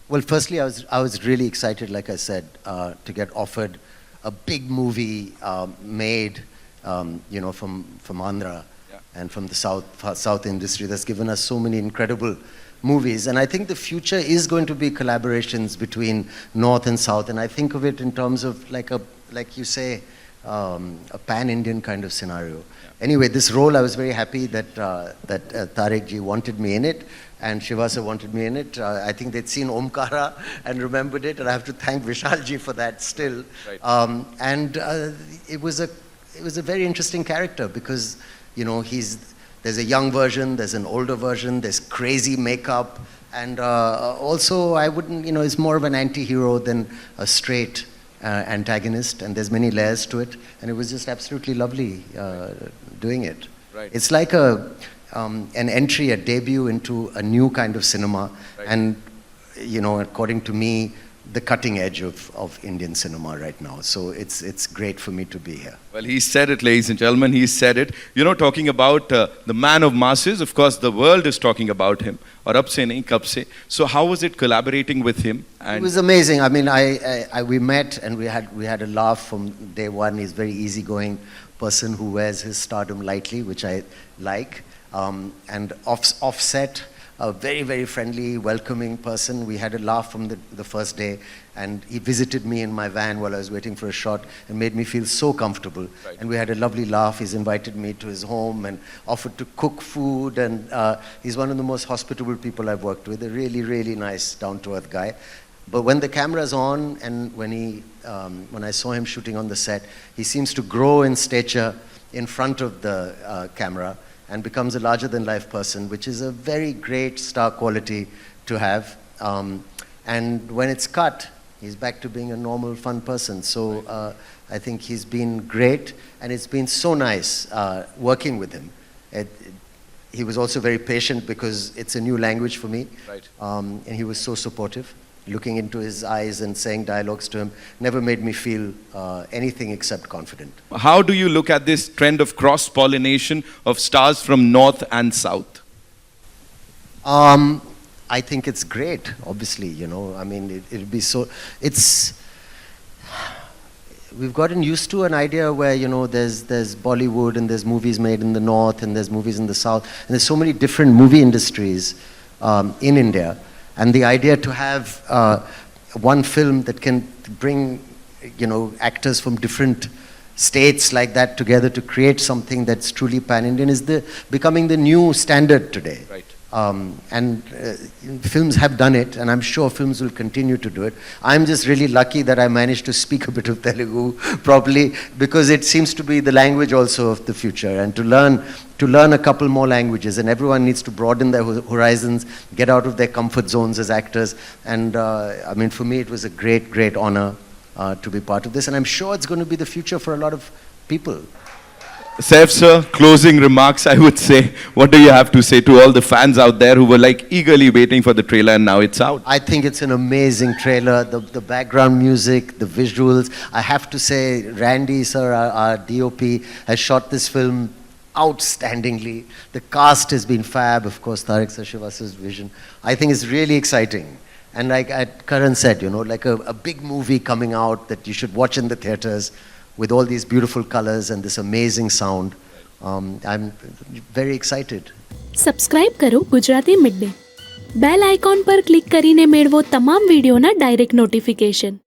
Well, firstly, I was really excited, like I said, to get offered a big movie made, from Andhra and from the South industry that's given us so many incredible movies. And I think the future is going to be collaborations between North and South. And I think of it in terms of like you say, a pan-Indian kind of scenario. Anyway, this role, I was very happy that Tariq ji wanted me in it, and Shivasa wanted me in it. I think they'd seen Omkara and remembered it, and I have to thank Vishal ji for that still. Right. It was a very interesting character because, there's a young version, there's an older version, there's crazy makeup, and also I wouldn't, it's more of an anti-hero than a straight antagonist, and there's many layers to it, and it was just absolutely lovely doing it. Right. It's like an entry, a debut into a new kind of cinema, right. And according to me, the cutting edge of Indian cinema right now. So it's great for me to be here. Well, he said it, ladies and gentlemen, he said it. Talking about the man of masses, of course, the world is talking about him. Aur ab se nahi, kab se. So how was it collaborating with him? It was amazing. I mean, we met and we had a laugh from day one. He's a very easygoing person who wears his stardom lightly, which I like. And offset, a very, very friendly, welcoming person. We had a laugh from the first day, and he visited me in my van while I was waiting for a shot and made me feel so comfortable. Right. And we had a lovely laugh. He's invited me to his home and offered to cook food, and he's one of the most hospitable people I've worked with, a really, really nice, down-to-earth guy. But when the camera's on and when I saw him shooting on the set, he seems to grow in stature in front of the camera and becomes a larger-than-life person, which is a very great star quality to have. And when it's cut, he's back to being a normal, fun person. So I think he's been great, and it's been so nice working with him. He was also very patient because it's a new language for me. Right. And he was so supportive. Looking into his eyes and saying dialogues to him never made me feel anything except confident. How do you look at this trend of cross-pollination of stars from North and South? I think it's great, obviously, I mean, it'll be so, we've gotten used to an idea where, there's Bollywood and there's movies made in the North and there's movies in the South, and there's so many different movie industries in India. And the idea to have one film that can bring, actors from different states like that together to create something that's truly pan-Indian is becoming the new standard today. Right. Films have done it, and I'm sure films will continue to do it. I'm just really lucky that I managed to speak a bit of Telugu properly, because it seems to be the language also of the future, and to learn a couple more languages, and everyone needs to broaden their horizons, get out of their comfort zones as actors. And I mean, for me, it was a great, great honor to be part of this, and I'm sure it's going to be the future for a lot of people. Saif sir, closing remarks, I would say. What do you have to say to all the fans out there who were eagerly waiting for the trailer and now it's out? I think it's an amazing trailer. The background music, the visuals. I have to say, Randy sir, our DOP, has shot this film outstandingly. The cast has been fab. Of course, Tariq sir, Shivasa's vision. I think it's really exciting. And like Karan said, like a big movie coming out that you should watch in the theaters, with all these beautiful colors and this amazing sound. I'm very excited. Subscribe કરો Gujarati mid day. Bell icon પર click કરીને મેળવો તમામ વિડીયોના direct notification.